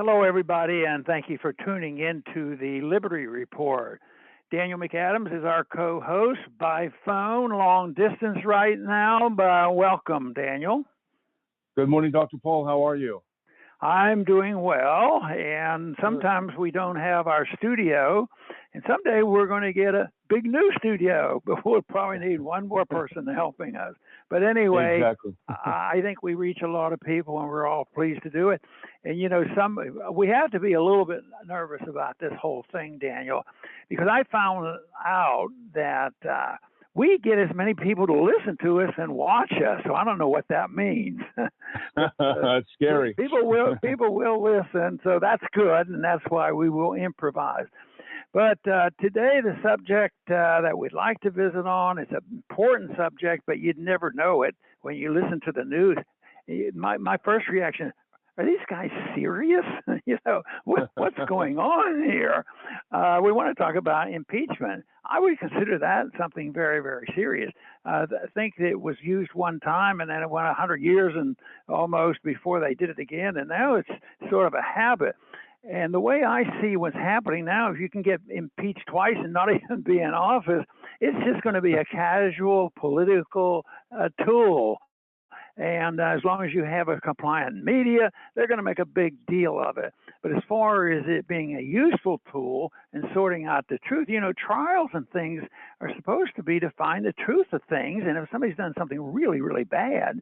Hello, everybody, and thank you for tuning in to the Liberty Report. Daniel McAdams is our co-host by phone, long distance right now, but welcome, Daniel. Good morning, Dr. Paul. How are you? I'm doing well, and sometimes we don't have our studio, and someday we're going to get a big new studio, but we'll probably need one more person helping us. But anyway, exactly. I think we reach a lot of people, and we're all pleased to do it. And, you know, we have to be a little bit nervous about this whole thing, Daniel, because I found out that we get as many people to listen to us and watch us. So I don't know what that means. That's scary. People will listen, so that's good, and that's why we will improvise. But today, the subject that we'd like to visit on is an important subject, but you'd never know it when you listen to the news. My first reaction, are these guys serious? You know, what's going on here? We want to talk about impeachment. I would consider that something very, very serious. I think it was used one time, and then it went 100 years and almost before they did it again, and now it's sort of a habit. And the way I see what's happening now, if you can get impeached twice and not even be in office, it's just going to be a casual political tool. And as long as you have a compliant media, they're going to make a big deal of it. But as far as it being a useful tool and sorting out the truth, you know, trials and things are supposed to be to find the truth of things. And if somebody's done something really, really bad,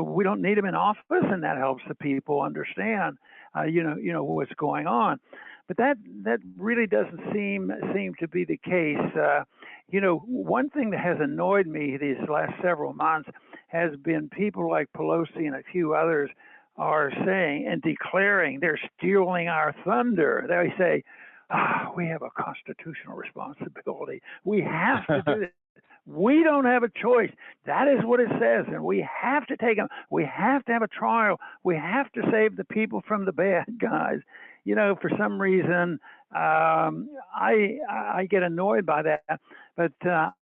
we don't need them in office, and that helps the people understand, you know what's going on. But that really doesn't seem to be the case. You know, one thing that has annoyed me these last several months has been people like Pelosi and a few others are saying and declaring they're stealing our thunder. They say, we have a constitutional responsibility. We have to do this. We don't have a choice. That is what it says, and we have to take them. We have to have a trial. We have to save the people from the bad guys. You know, for some reason, I get annoyed by that, but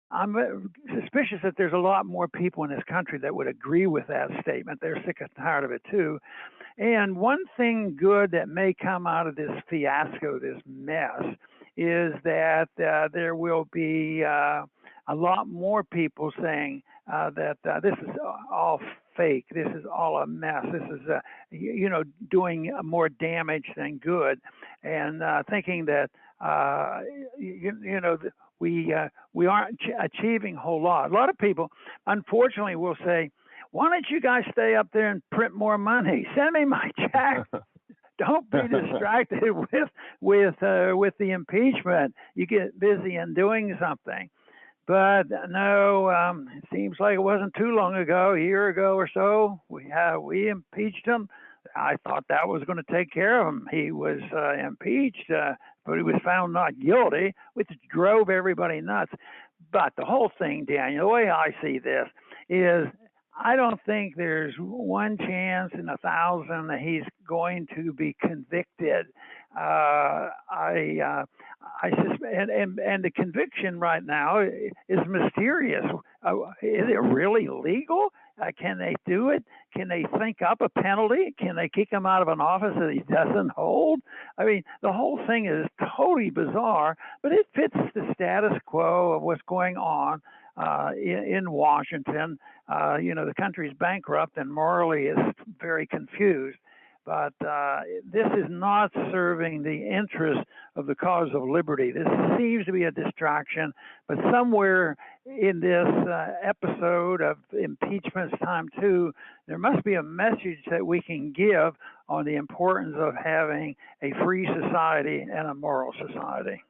I'm suspicious that there's a lot more people in this country that would agree with that statement. They're sick and tired of it too. And one thing good that may come out of this fiasco, this mess, is that there will be a lot more people saying that this is all fake. This is all a mess. This is, doing more damage than good, and thinking that, we aren't achieving a whole lot. A lot of people, unfortunately, will say, why don't you guys stay up there and print more money? Send me my check. Don't be distracted with the impeachment. You get busy in doing something. But no, it seems like it wasn't too long ago, a year ago or so, we impeached him. I thought that was going to take care of him. He was impeached, but he was found not guilty, which drove everybody nuts. But the whole thing, Daniel, the way I see this is I don't think there's one chance in 1,000 that he's going to be convicted. I suspect, and the conviction right now is mysterious. Is it really legal? Can they do it? Can they think up a penalty? Can they kick him out of an office that he doesn't hold? I mean, the whole thing is totally bizarre, but it fits the status quo of what's going on in Washington. The country's bankrupt and morally is very confused. But this is not serving the interest of the cause of liberty. This seems to be a distraction, but somewhere in this episode of Impeachment's Time 2, there must be a message that we can give on the importance of having a free society and a moral society.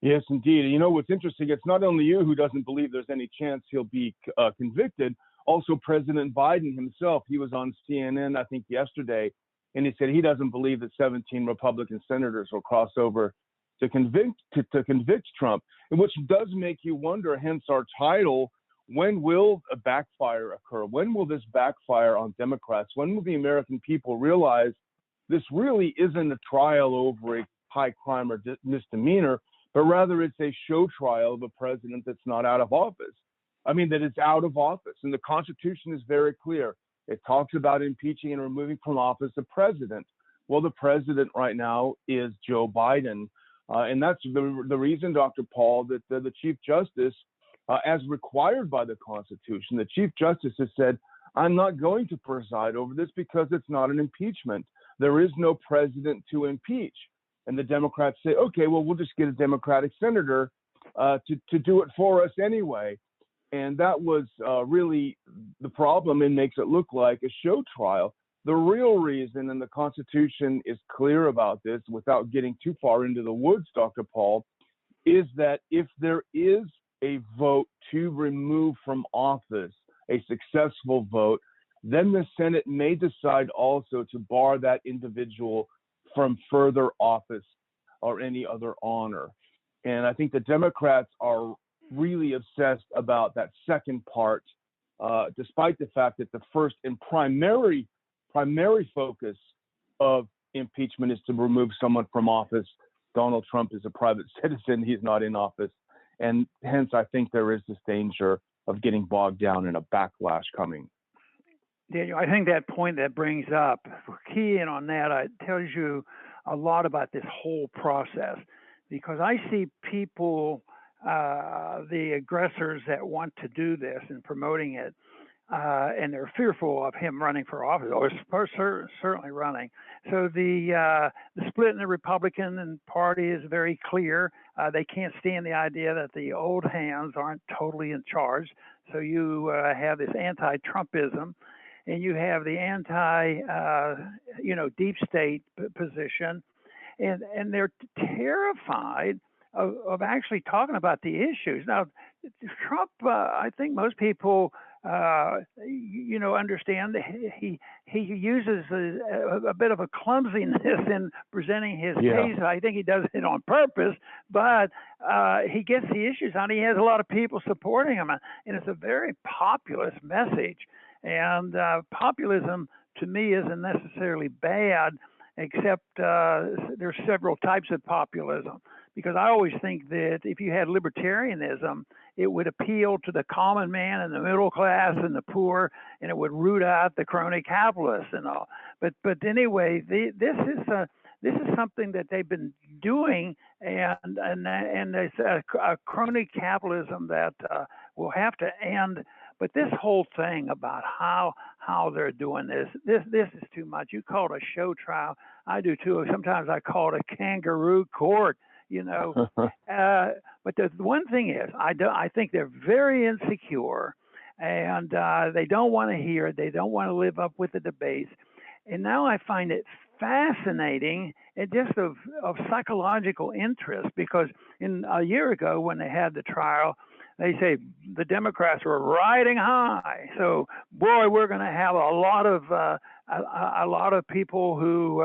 Yes, indeed. You know, what's interesting, it's not only you who doesn't believe there's any chance he'll be convicted. Also, President Biden himself, he was on CNN, I think, yesterday, and he said he doesn't believe that 17 Republican senators will cross over to convict Trump, which does make you wonder, hence our title, when will a backfire occur? When will this backfire on Democrats? When will the American people realize this really isn't a trial over a high crime or misdemeanor, but rather it's a show trial of a president that's not out of office? I mean, that it's out of office. And the Constitution is very clear. It talks about impeaching and removing from office a president. Well, the president right now is Joe Biden. And that's the reason, Dr. Paul, that the Chief Justice, as required by the Constitution, the Chief Justice has said, I'm not going to preside over this because it's not an impeachment. There is no president to impeach. And the Democrats say, okay, well, we'll just get a Democratic senator to do it for us anyway. And that was really the problem, and makes it look like a show trial. The real reason, and the Constitution is clear about this without getting too far into the woods, Dr. Paul, is that if there is a vote to remove from office, a successful vote, then the Senate may decide also to bar that individual from further office or any other honor. And I think the Democrats are really obsessed about that second part, despite the fact that the first and primary focus of impeachment is to remove someone from office. Donald Trump is a private citizen. He's not in office. And hence, I think there is this danger of getting bogged down in a backlash coming. Daniel, I think that point that brings up, key in on that, it tells you a lot about this whole process. Because I see people, the aggressors that want to do this and promoting it, and they're fearful of him running for office, or certainly running. So the split in the Republican Party is very clear. They can't stand the idea that the old hands aren't totally in charge. So you have this anti-Trumpism, and you have the deep state position, and they're terrified of actually talking about the issues. Now, Trump, I think most people understand that he uses a bit of a clumsiness in presenting his case. I think he does it on purpose, but he gets the issues on. He has a lot of people supporting him, and it's a very populist message. And populism, to me, isn't necessarily bad, except there's several types of populism. Because I always think that if you had libertarianism, it would appeal to the common man and the middle class and the poor, and it would root out the crony capitalists and all. But anyway, this is something that they've been doing, and it's a crony capitalism that will have to end. But this whole thing about how they're doing this is too much. You call it a show trial. I do too. Sometimes I call it a kangaroo court. But the one thing is, I think they're very insecure, and they don't want to hear it. They don't want to live up with the debates. And now I find it fascinating and just of psychological interest, because a year ago when they had the trial, they say the Democrats were riding high. So, boy, we're going to have a lot of people who,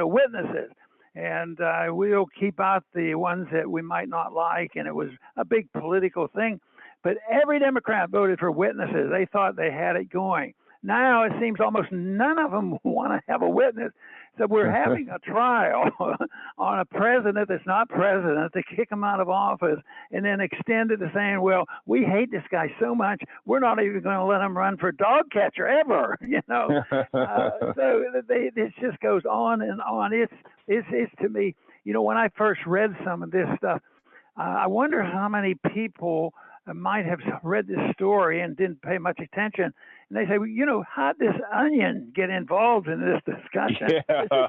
witnesses. And we'll keep out the ones that we might not like. And it was a big political thing. But every Democrat voted for witnesses. They thought they had it going. Now it seems almost none of them want to have a witness. So we're having a trial on a president that's not president to kick him out of office, and then extend it to saying, well, we hate this guy so much, we're not even going to let him run for dog catcher ever, So this just goes on and on. It's to me, when I first read some of this stuff, I wonder how many people might have read this story and didn't pay much attention. And they say, well, how'd this onion get involved in this discussion? Yeah.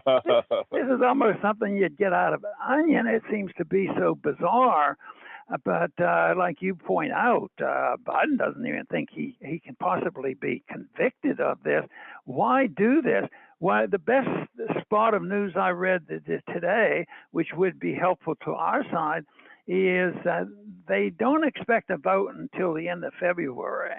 This is almost something you'd get out of an onion. It seems to be so bizarre. But like you point out, Biden doesn't even think he can possibly be convicted of this. Why do this? Why, the best spot of news I read today, which would be helpful to our side, is that they don't expect a vote until the end of February.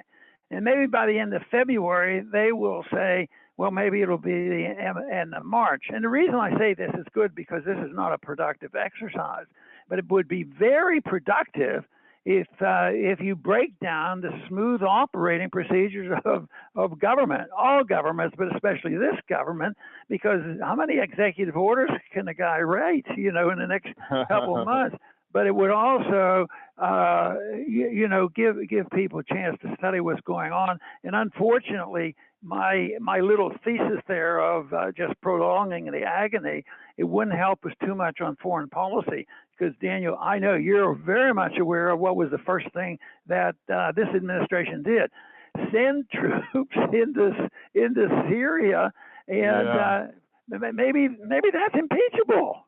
And maybe by the end of February, they will say, well, maybe it'll be the end of March. And the reason I say this is good because this is not a productive exercise. But it would be very productive if you break down the smooth operating procedures of government, all governments, but especially this government, because how many executive orders can a guy write, in the next couple of months? but it would also, give people a chance to study what's going on. And unfortunately, my little thesis there of just prolonging the agony, it wouldn't help us too much on foreign policy. Because Daniel, I know you're very much aware of what was the first thing that this administration did: send troops into Syria, and maybe that's impeachable.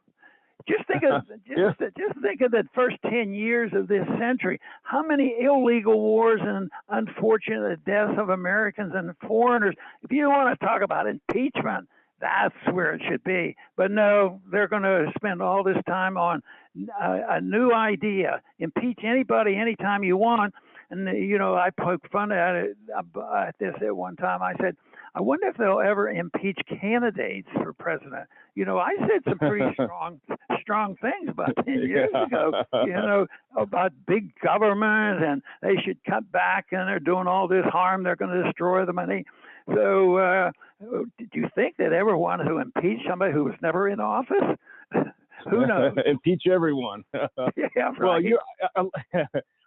Just think of just think of the first 10 years of this century. How many illegal wars and unfortunate deaths of Americans and foreigners? If you want to talk about impeachment, that's where it should be. But no, they're going to spend all this time on a new idea: impeach anybody, anytime you want. And I poked fun at this at one time. I said, I wonder if they'll ever impeach candidates for president. I said some pretty strong things about 10 years ago, about big government, and they should cut back, and they're doing all this harm. They're going to destroy the money. So do you think they'd ever want to impeach somebody who was never in office? Who knows? Impeach everyone. Yeah, right. Well,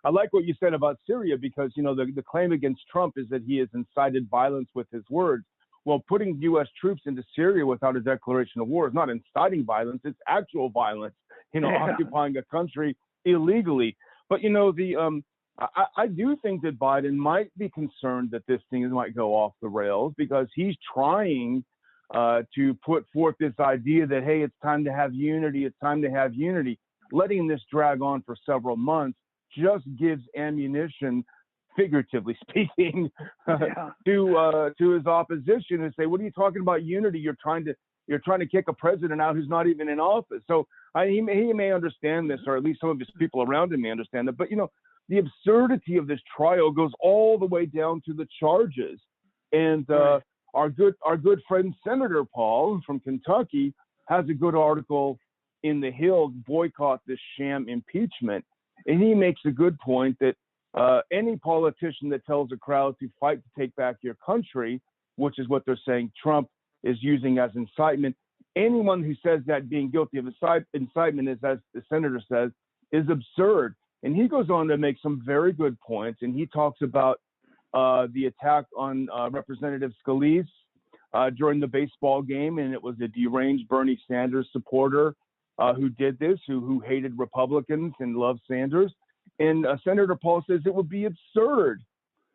I like what you said about Syria, because, the claim against Trump is that he has incited violence with his words. Well, putting U.S. troops into Syria without a declaration of war is not inciting violence. It's actual violence, occupying a country illegally. But, I do think that Biden might be concerned that this thing might go off the rails, because he's trying to put forth this idea that, hey, it's time to have unity. It's time to have unity. Letting this drag on for several months just gives ammunition, figuratively speaking, to his opposition, and say, what are you talking about unity? You're trying to kick a president out who's not even in office. So he may understand this, or at least some of his people around him may understand it. But the absurdity of this trial goes all the way down to the charges. And our good friend Senator Paul from Kentucky has a good article in The Hill, Boycott This Sham Impeachment. And he makes a good point that any politician that tells a crowd to fight to take back your country, which is what they're saying Trump is using as incitement, anyone who says that being guilty of incitement is, as the senator says, is absurd. And he goes on to make some very good points. And he talks about the attack on Representative Scalise during the baseball game. And it was a deranged Bernie Sanders supporter who did this, who hated Republicans and loved Sanders. And Senator Paul says it would be absurd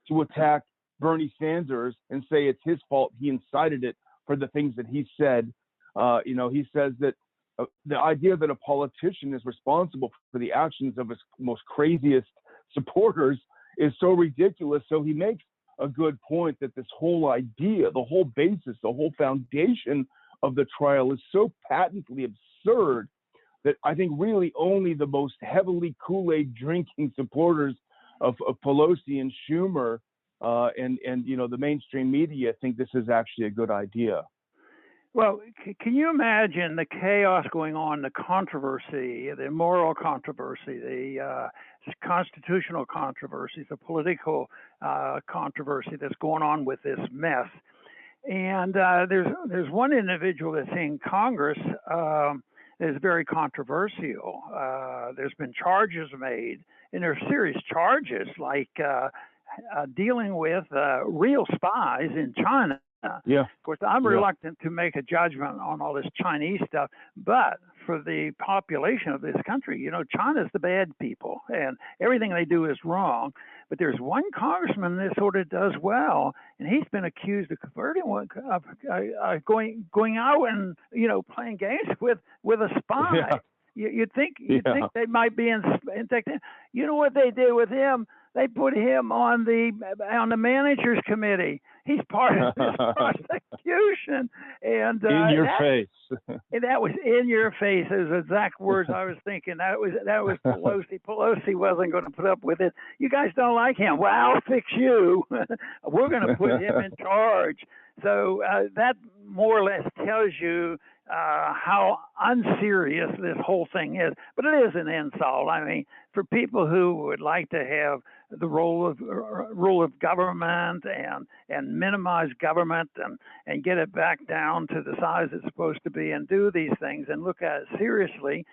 to attack Bernie Sanders and say it's his fault, he incited it for the things that he said. He says that the idea that a politician is responsible for the actions of his most craziest supporters is so ridiculous. So he makes a good point that this whole idea, the whole basis, the whole foundation of the trial is so patently absurd that I think really only the most heavily Kool-Aid drinking supporters of Pelosi and Schumer and the mainstream media think this is actually a good idea. Well, can you imagine the chaos going on, the controversy, the moral controversy, the constitutional controversy, the political controversy that's going on with this mess? And there's one individual that's in Congress that is very controversial. There's been charges made, and they're serious charges, like dealing with real spies in China. Yeah. Of course, I'm reluctant to make a judgment on all this Chinese stuff, but for the population of this country, China's the bad people, and everything they do is wrong. But there's one congressman that sort of does well, and he's been accused of going out and playing games with a spy. Yeah. You'd think they might be in. You know what they did with him? They put him on the managers committee. He's part of this prosecution, and in your face. And that was in your face. Those exact words I was thinking. That was Pelosi. Pelosi wasn't going to put up with it. You guys don't like him. Well, I'll fix you. We're going to put him in charge. So that more or less tells you how unserious this whole thing is. But it is an insult. I mean, for people who would like to have the role of government and minimize government and get it back down to the size it's supposed to be and do these things and look at it seriously,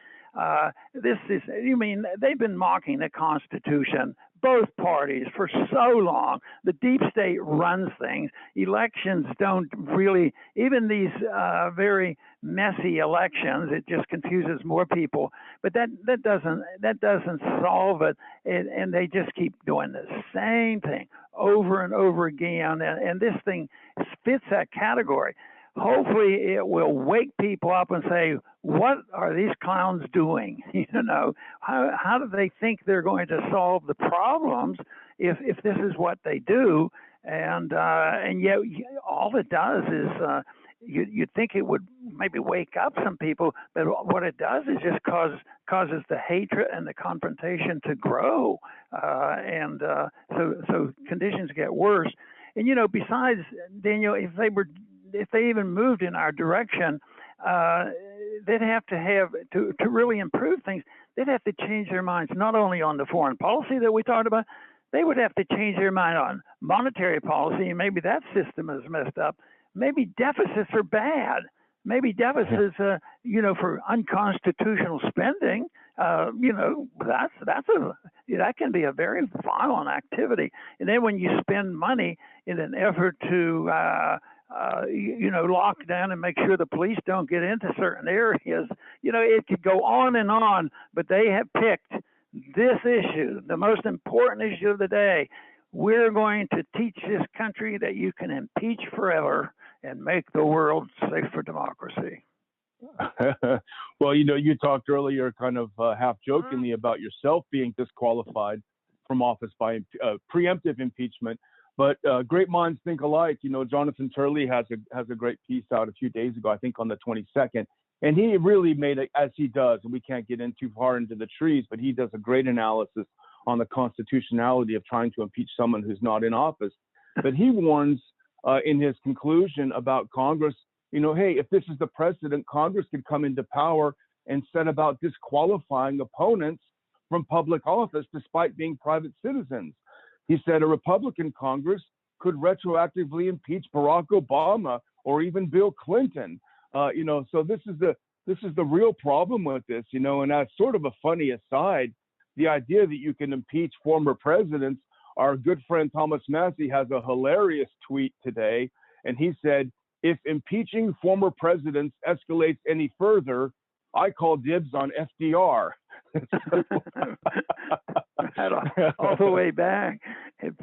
This is, you mean, they've been mocking the Constitution, both parties, for so long. The deep state runs things. Elections don't really, even these very messy elections, it just confuses more people. But that doesn't solve it, and they just keep doing the same thing over and over again. And this thing fits that category. Hopefully it will wake people up and say, what are these clowns doing? How do they think they're going to solve the problems if this is what they do? And yet all it does is you'd think it would maybe wake up some people, but what it does is just causes the hatred and the confrontation to grow, so conditions get worse. And besides, Daniel, if they even moved in our direction, they'd have to really improve things. They'd have to change their minds not only on the foreign policy that we talked about. They would have to change their mind on monetary policy, and maybe that system is messed up. Maybe deficits are bad. Maybe deficits, for unconstitutional spending, that can be a very violent activity. And then when you spend money in an effort to lock down and make sure the police don't get into certain areas, it could go on, but they have picked this issue, the most important issue of the day. We're going to teach this country that you can impeach forever and make the world safe for democracy. Well, you talked earlier kind of half jokingly about yourself being disqualified from office by preemptive impeachment. But great minds think alike. Jonathan Turley has a great piece out a few days ago, I think on the 22nd. And he really made it, as he does, and we can't get in too far into the trees, but he does a great analysis on the constitutionality of trying to impeach someone who's not in office. But he warns in his conclusion about Congress, hey, if this is the precedent, Congress could come into power and set about disqualifying opponents from public office despite being private citizens. He said a Republican Congress could retroactively impeach Barack Obama or even Bill Clinton. So this is the real problem with this, and as sort of a funny aside, the idea that you can impeach former presidents, our good friend Thomas Massey has a hilarious tweet today, and he said, if impeaching former presidents escalates any further, I call dibs on FDR. All the way back. And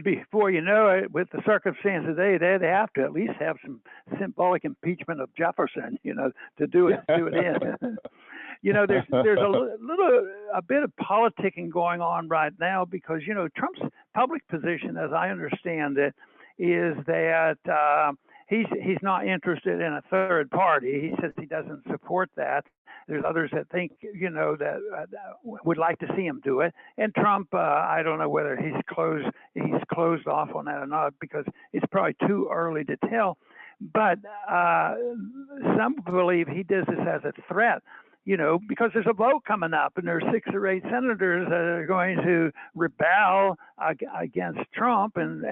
before you know it, with the circumstances today, they have to at least have some symbolic impeachment of Jefferson, to do it in. There's a bit of politicking going on right now because, Trump's public position, as I understand it, is that he's not interested in a third party. He says he doesn't support that. There's others that think, that would like to see him do it. And Trump, I don't know whether he's closed off on that or not, because it's probably too early to tell. But some believe he does this as a threat, because there's a vote coming up and there's 6 or 8 senators that are going to rebel against Trump and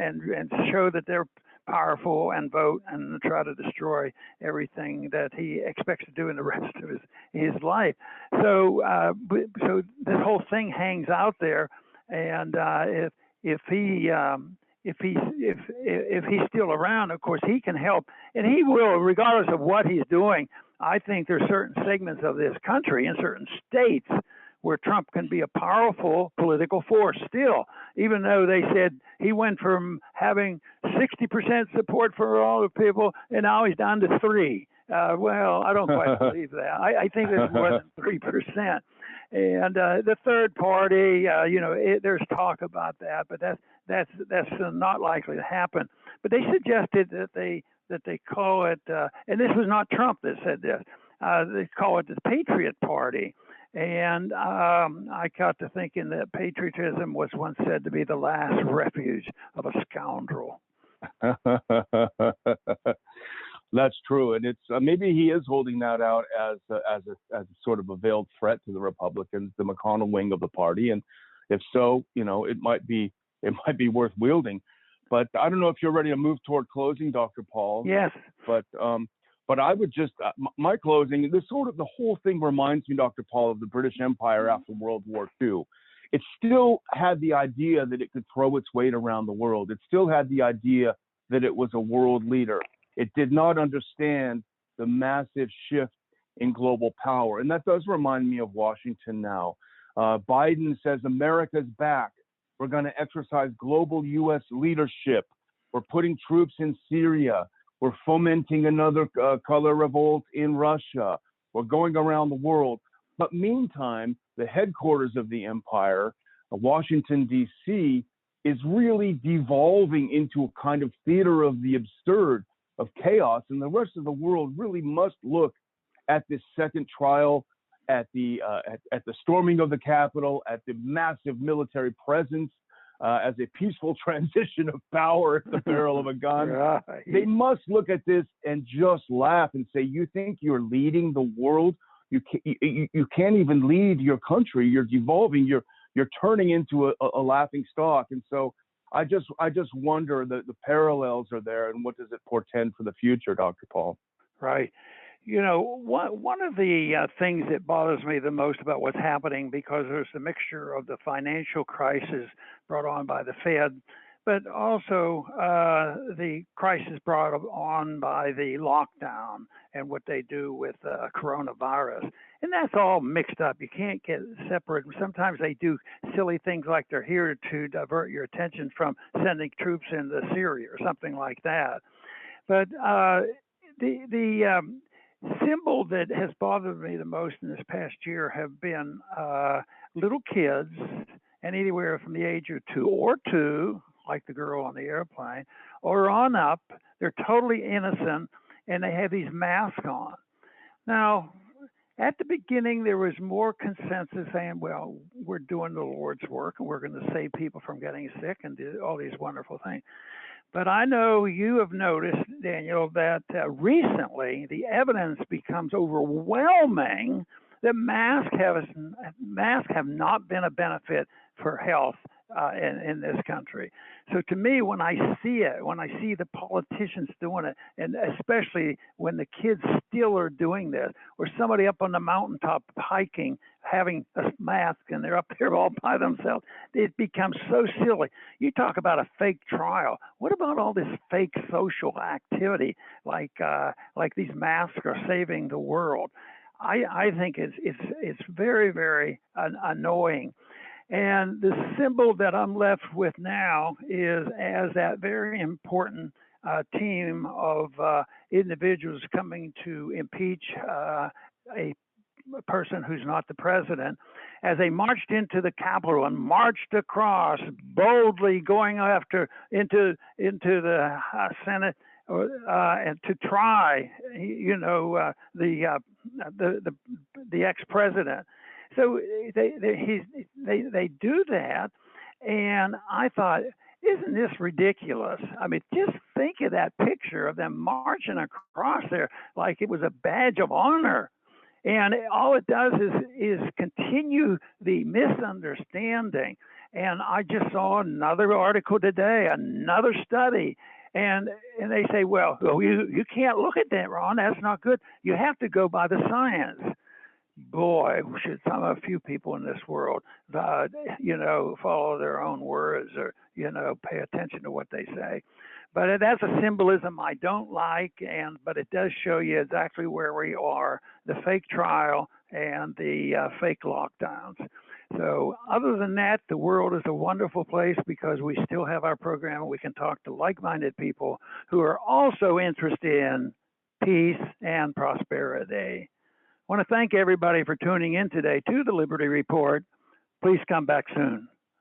show that they're powerful and vote and try to destroy everything that he expects to do in the rest of his life. So this whole thing hangs out there, and if he's still around, of course he can help, and he will, regardless of what he's doing. I think there's certain segments of this country in certain states where Trump can be a powerful political force still, even though they said he went from having 60% support for all the people, and now he's down to 3%. Well, I don't quite believe that. I think it's more than 3%. And the third party, there's talk about that, but that's not likely to happen. But they suggested that they call it, and this was not Trump that said this. They call it the Patriot Party. And I got to thinking that patriotism was once said to be the last refuge of a scoundrel. That's true, and it's maybe he is holding that out as a sort of a veiled threat to the Republicans, the McConnell wing of the party, and if so, it might be worth wielding. But I don't know if you're ready to move toward closing, Dr. Paul. Yes. But But I would just, my closing, the whole thing reminds me, Dr. Paul, of the British Empire after World War II. It still had the idea that it could throw its weight around the world. It still had the idea that it was a world leader. It did not understand the massive shift in global power. And that does remind me of Washington now. Biden says America's back. We're going to exercise global U.S. leadership. We're putting troops in Syria. We're fomenting another color revolt in Russia. We're going around the world. But meantime, the headquarters of the empire, Washington, D.C., is really devolving into a kind of theater of the absurd, of chaos. And the rest of the world really must look at this second trial, at the storming of the Capitol, at the massive military presence, as a peaceful transition of power at the barrel of a gun. Right. They must look at this and just laugh and say, you think you're leading the world? You can't even lead your country. You're devolving. You're turning into a laughing stock. And so I just wonder the parallels are there, and what does it portend for the future, Dr. Paul? Right. You know, one of the things that bothers me the most about what's happening, because there's a mixture of the financial crisis brought on by the Fed, but also the crisis brought on by the lockdown and what they do with coronavirus. And that's all mixed up. You can't get separate. Sometimes they do silly things like they're here to divert your attention from sending troops into Syria or something like that. But the symbol that has bothered me the most in this past year have been little kids, and anywhere from the age of 2, like the girl on the airplane, or on up. They're totally innocent, and they have these masks on. Now, at the beginning, there was more consensus saying, well, we're doing the Lord's work, and we're going to save people from getting sick and do all these wonderful things. But I know you have noticed, Daniel, that recently the evidence becomes overwhelming that masks have not been a benefit for health in this country. So to me, when I see it, when I see the politicians doing it, and especially when the kids still are doing this, or somebody up on the mountaintop hiking, having a mask, and they're up there all by themselves, it becomes so silly. You talk about a fake trial. What about all this fake social activity, like these masks are saving the world? I think it's very, very annoying. And the symbol that I'm left with now is as that very important team of individuals coming to impeach a person who's not the president, as they marched into the Capitol and marched across boldly, going after into the Senate, and to try, the ex-president. So they do that, and I thought, isn't this ridiculous? I mean, just think of that picture of them marching across there like it was a badge of honor. And all it does is continue the misunderstanding. And I just saw another article today, another study, and they say, well, you can't look at that, Ron. That's not good. You have to go by the science. Boy, should a few people in this world, follow their own words, or, pay attention to what they say. But that's a symbolism I don't like, but it does show you exactly where we are, the fake trial and the fake lockdowns. So other than that, the world is a wonderful place because we still have our program and we can talk to like-minded people who are also interested in peace and prosperity. I want to thank everybody for tuning in today to the Liberty Report. Please come back soon.